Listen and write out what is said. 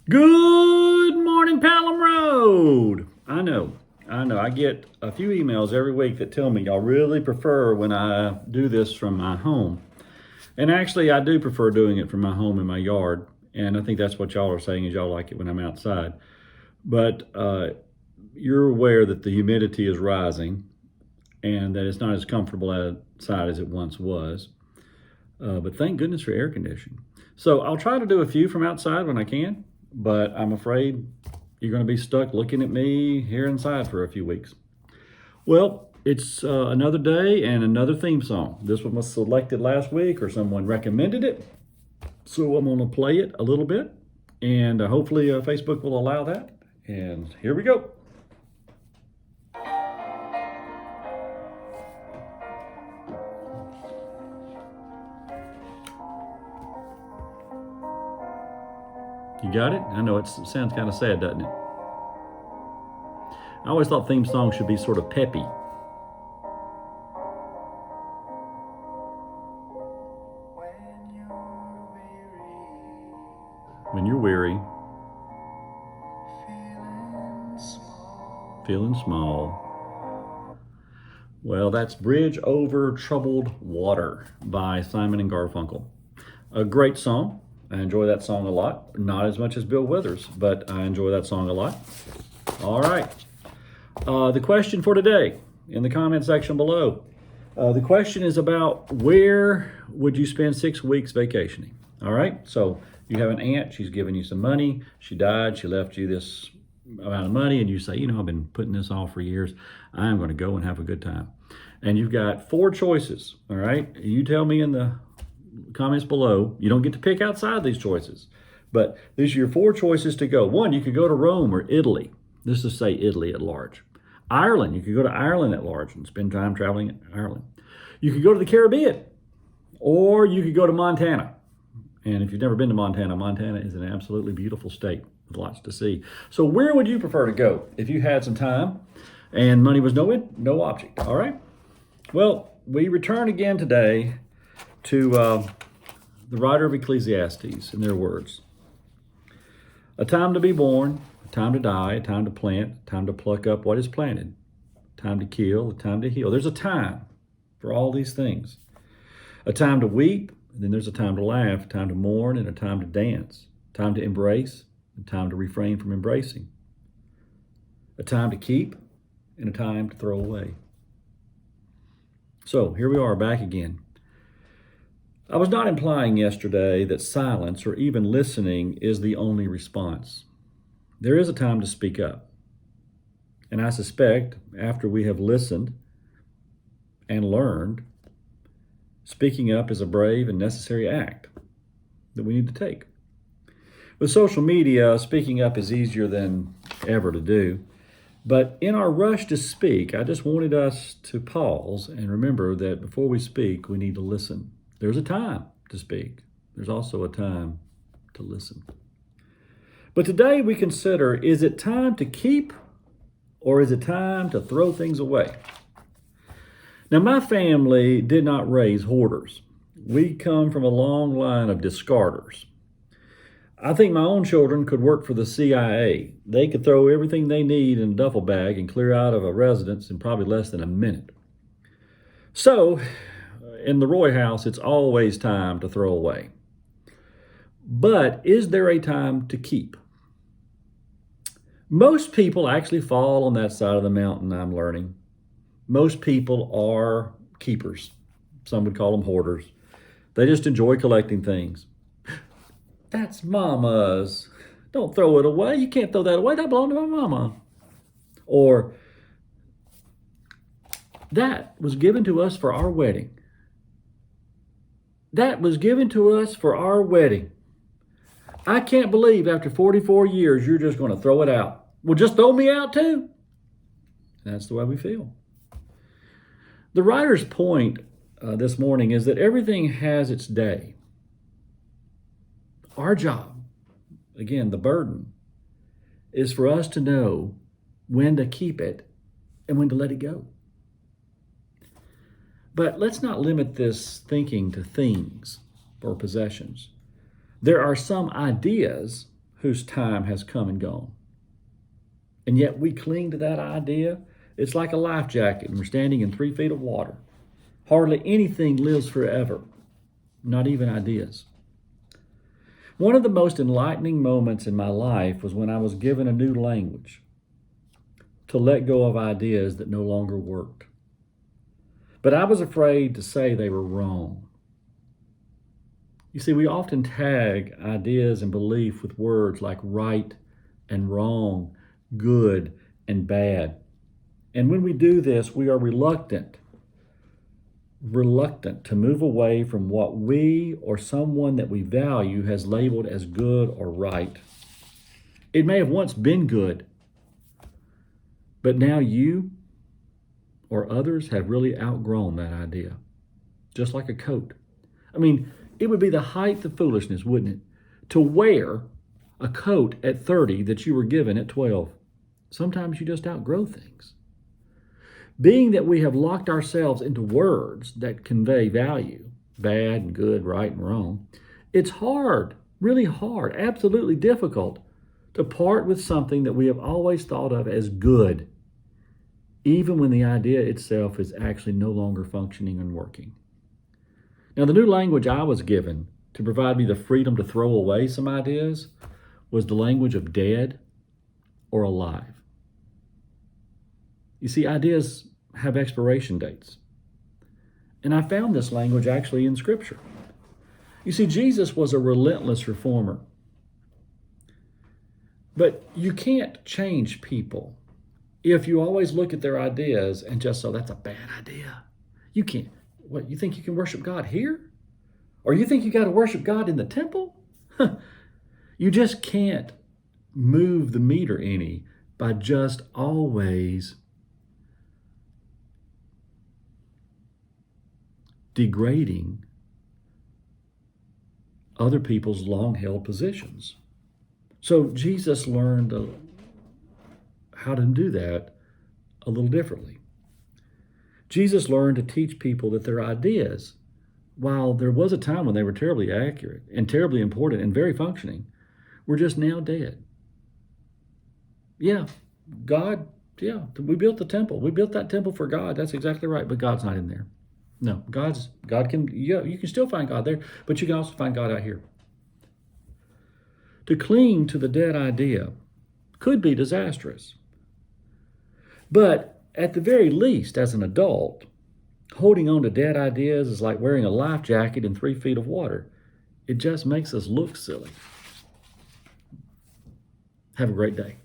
Good morning, Pelham Road. I know. I get a few emails every week that tell me y'all really prefer when I do this from my home. And actually, I do prefer doing it from my home in my yard. And I think that's what y'all are saying is y'all like it when I'm outside. But you're aware that the humidity is rising and that it's not as comfortable outside as it once was. But thank goodness for air conditioning. So I'll try to do a few from outside when I can, but I'm afraid you're going to be stuck looking at me here inside for a few weeks. Well, it's another day and another theme song. This one was selected last week or someone recommended it. So I'm going to play it a little bit and hopefully Facebook will allow that. And here we go. You got it? I know it sounds kind of sad, doesn't it? I always thought theme songs should be sort of peppy. When you're weary, feeling small. Well, that's Bridge Over Troubled Water by Simon and Garfunkel. A great song. I enjoy that song a lot. Not as much as Bill Withers, but I enjoy that song a lot. All right. The question for today in the comment section below. The question is about where would you spend 6 weeks vacationing? All right. So you have an aunt. She's giving you some money. She died. She left you this amount of money. And you say, I've been putting this off for years. I'm going to go and have a good time. And you've got 4 choices. All right. You tell me in the comments below. You don't get to pick outside these choices, but these are your 4 choices to go. 1, you could go to Rome or Italy. This is say Italy at large. Ireland, you could go to Ireland at large and spend time traveling in Ireland. You could go to the Caribbean, or you could go to Montana. And if you've never been to Montana, Montana is an absolutely beautiful state with lots to see. So where would you prefer to go if you had some time and money was no object? All right. Well, we return again today to the writer of Ecclesiastes in their words. A time to be born, a time to die, a time to plant, a time to pluck up what is planted, a time to kill, a time to heal. There's a time for all these things. A time to weep, and then there's a time to laugh, a time to mourn, and a time to dance, a time to embrace, a time to refrain from embracing, a time to keep, and a time to throw away. So here we are back again. I was not implying yesterday that silence or even listening is the only response. There is a time to speak up. And I suspect after we have listened and learned, speaking up is a brave and necessary act that we need to take. With social media, speaking up is easier than ever to do. But in our rush to speak, I just wanted us to pause and remember that before we speak, we need to listen. There's a time to speak. There's also a time to listen. But today we consider, is it time to keep or is it time to throw things away? Now, my family did not raise hoarders. We come from a long line of discarders. I think my own children could work for the CIA. They could throw everything they need in a duffel bag and clear out of a residence in probably less than a minute. So, in the Roy house, it's always time to throw away. But is there a time to keep? Most people actually fall on that side of the mountain, I'm learning. Most people are keepers. Some would call them hoarders. They just enjoy collecting things. That's mama's. Don't throw it away. You can't throw that away. That belonged to my mama. Or, that was given to us for our wedding. That was given to us for our wedding. I can't believe after 44 years, you're just going to throw it out. Well, just throw me out too. That's the way we feel. The writer's point this morning is that everything has its day. Our job, again, the burden, is for us to know when to keep it and when to let it go. But let's not limit this thinking to things or possessions. There are some ideas whose time has come and gone. And yet we cling to that idea. It's like a life jacket and we're standing in 3 feet of water. Hardly anything lives forever, not even ideas. One of the most enlightening moments in my life was when I was given a new language to let go of ideas that no longer worked. But I was afraid to say they were wrong. You see, we often tag ideas and belief with words like right and wrong, good and bad. And when we do this, we are reluctant to move away from what we or someone that we value has labeled as good or right. It may have once been good, but now you or others have really outgrown that idea, just like a coat. I mean, it would be the height of foolishness, wouldn't it, to wear a coat at 30 that you were given at 12. Sometimes you just outgrow things. Being that we have locked ourselves into words that convey value, bad and good, right and wrong, it's hard, really hard, absolutely difficult to part with something that we have always thought of as good, even when the idea itself is actually no longer functioning and working. Now, the new language I was given to provide me the freedom to throw away some ideas was the language of dead or alive. You see, ideas have expiration dates. And I found this language actually in Scripture. You see, Jesus was a relentless reformer. But you can't change people if you always look at their ideas and just say, that's a bad idea. You can't. What, you think you can worship God here? Or you think you got to worship God in the temple? You just can't move the meter any by just always degrading other people's long-held positions. So Jesus learned how to do that a little differently. Jesus learned to teach people that their ideas, while there was a time when they were terribly accurate and terribly important and very functioning, were just now dead. Yeah, we built the temple. We built that temple for God. That's exactly right, but God's not in there. No, you can still find God there, but you can also find God out here. To cling to the dead idea could be disastrous. But at the very least, as an adult, holding on to dead ideas is like wearing a life jacket in 3 feet of water. It just makes us look silly. Have a great day.